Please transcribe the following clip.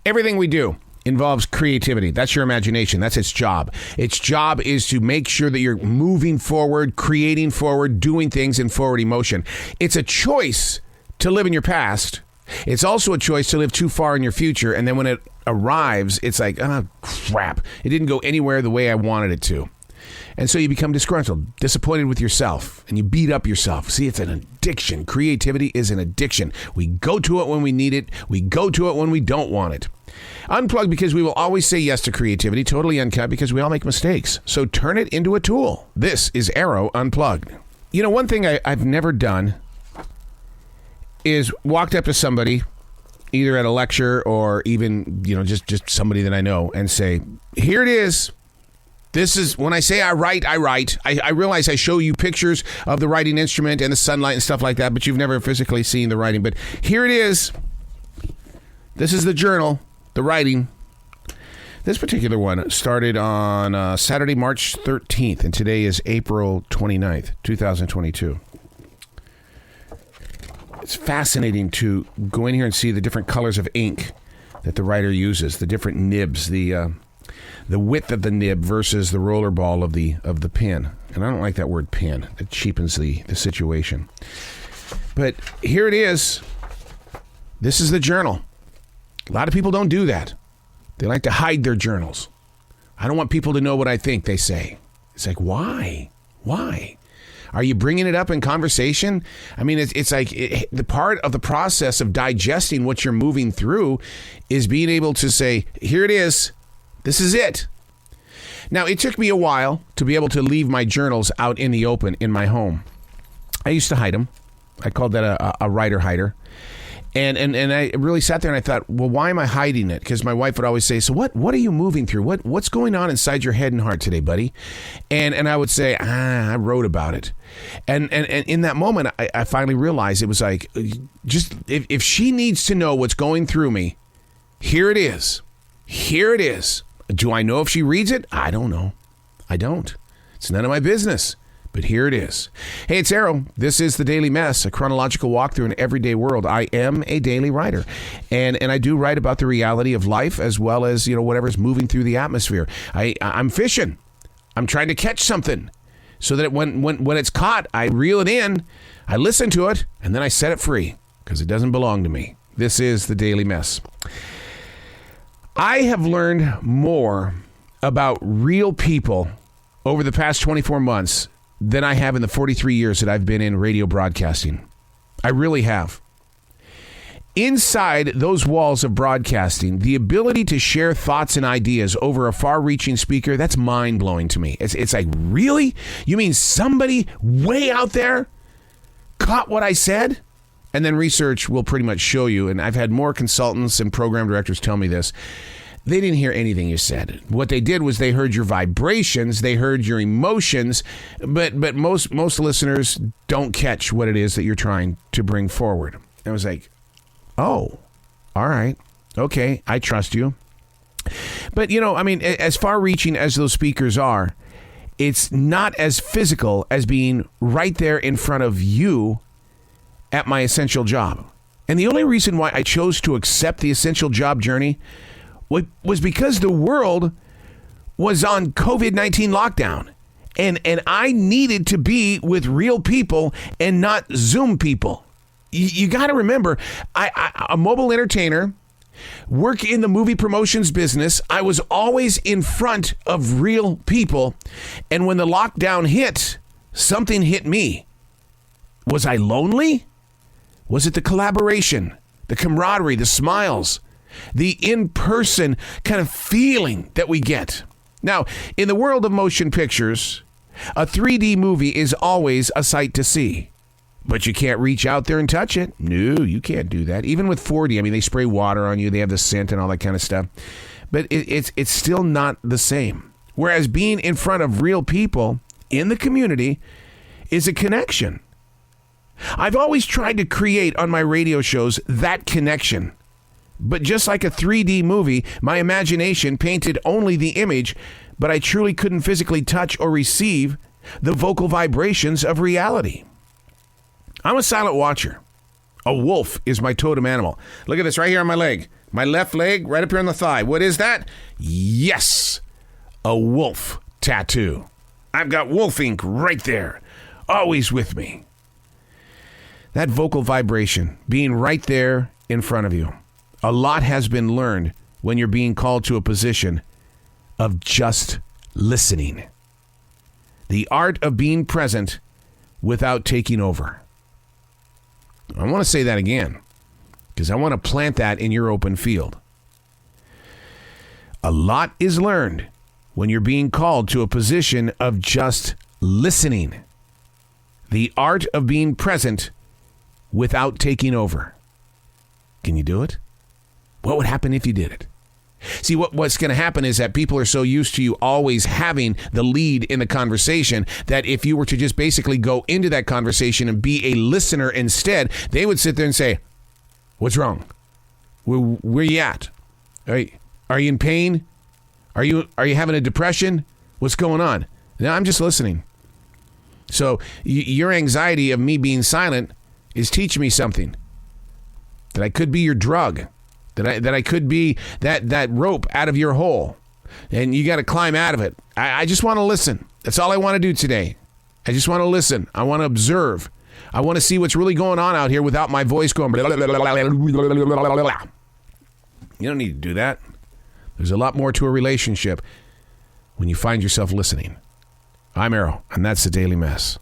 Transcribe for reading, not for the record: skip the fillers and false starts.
Everything we do involves creativity. That's your imagination. That's its job. Its job is to make sure that you're moving forward, creating forward, doing things in forward emotion. It's a choice to live in your past. It's also a choice to live too far in your future. And then when it arrives, it's like, oh, crap. It didn't go anywhere the way I wanted it to. And so you become disgruntled, disappointed with yourself, and you beat up yourself. See, it's an addiction. Creativity is an addiction. We go to it when we need it. We go to it when we don't want it. Unplugged, because we will always say yes to creativity. Totally Uncut, because we all make mistakes. So turn it into a tool. This is Arroe Unplugged. You know, one thing I've never done is walked up to somebody, either at a lecture or even, just somebody that I know, and say, here it is. This is, when I say I write. I realize I show you pictures of the writing instrument and the sunlight and stuff like that, but you've never physically seen the writing. But here it is. This is the journal, the writing. This particular one started on Saturday, March 13th, and today is April 29th, 2022. It's fascinating to go in here and see the different colors of ink that the writer uses, the different nibs, the width of the nib versus the roller ball of the pen. And I don't like that word pen. It cheapens the situation. But here it is. This is the journal. A lot of people don't do that. They like to hide their journals. I don't want people to know what I think, they say. It's like, why? Why? Are you bringing it up in conversation? I mean, it's like the part of the process of digesting what you're moving through is being able to say, here it is. This is it. Now, it took me a while to be able to leave my journals out in the open in my home. I used to hide them. I called that a writer hider. And I really sat there and I thought, well, why am I hiding it? Because my wife would always say, so what are you moving through? What's going on inside your head and heart today, buddy? And I would say, I wrote about it. And in that moment, I finally realized it was like, just if she needs to know what's going through me, here it is. Here it is. Do I know if she reads it? I don't know. I don't. It's none of my business. But here it is. Hey, it's Arroe. This is The Daily Mess, a chronological walk through an everyday world. I am a daily writer. And I do write about the reality of life as well as, whatever's moving through the atmosphere. I'm fishing. I'm trying to catch something so that when it's caught, I reel it in, I listen to it, and then I set it free because it doesn't belong to me. This is The Daily Mess. I have learned more about real people over the past 24 months than I have in the 43 years that I've been in radio broadcasting. I really have. Inside those walls of broadcasting, the ability to share thoughts and ideas over a far-reaching speaker, that's mind-blowing to me. It's like, really? You mean somebody way out there caught what I said? And then research will pretty much show you, and I've had more consultants and program directors tell me this, they didn't hear anything you said. What they did was they heard your vibrations, they heard your emotions, but most listeners don't catch what it is that you're trying to bring forward. And I was like, oh, all right, okay, I trust you. But, as far-reaching as those speakers are, it's not as physical as being right there in front of you at my essential job. And the only reason why I chose to accept the essential job journey was because the world was on COVID-19 lockdown. And I needed to be with real people and not Zoom people. You got to remember, I'm a mobile entertainer, work in the movie promotions business. I was always in front of real people. And when the lockdown hit, something hit me. Was I lonely? Was it the collaboration, the camaraderie, the smiles, the in-person kind of feeling that we get? Now, in the world of motion pictures, a 3D movie is always a sight to see. But you can't reach out there and touch it. No, you can't do that. Even with 4D, they spray water on you. They have the scent and all that kind of stuff. But it's still not the same. Whereas being in front of real people in the community is a connection. I've always tried to create on my radio shows that connection. But just like a 3D movie, my imagination painted only the image, but I truly couldn't physically touch or receive the vocal vibrations of reality. I'm a silent watcher. A wolf is my totem animal. Look at this right here on my leg. My left leg, right up here on the thigh. What is that? Yes, a wolf tattoo. I've got wolf ink right there, always with me. That vocal vibration, being right there in front of you. A lot has been learned when you're being called to a position of just listening. The art of being present without taking over. I want to say that again because I want to plant that in your open field. A lot is learned when you're being called to a position of just listening. The art of being present without taking over. Can you do it? What would happen if you did it? See, what's going to happen is that people are so used to you always having the lead in the conversation that if you were to just basically go into that conversation and be a listener instead, they would sit there and say, what's wrong? Where you at? Are you in pain? Are you having a depression? What's going on? No, I'm just listening. So your anxiety of me being silent is teaching me something. That I could be your drug. That I could be that rope out of your hole. And you got to climb out of it. I just want to listen. That's all I want to do today. I just want to listen. I want to observe. I want to see what's really going on out here without my voice going. Blah, blah, blah, blah, blah, blah, blah. You don't need to do that. There's a lot more to a relationship when you find yourself listening. I'm Arroe, and that's the Daily Mess.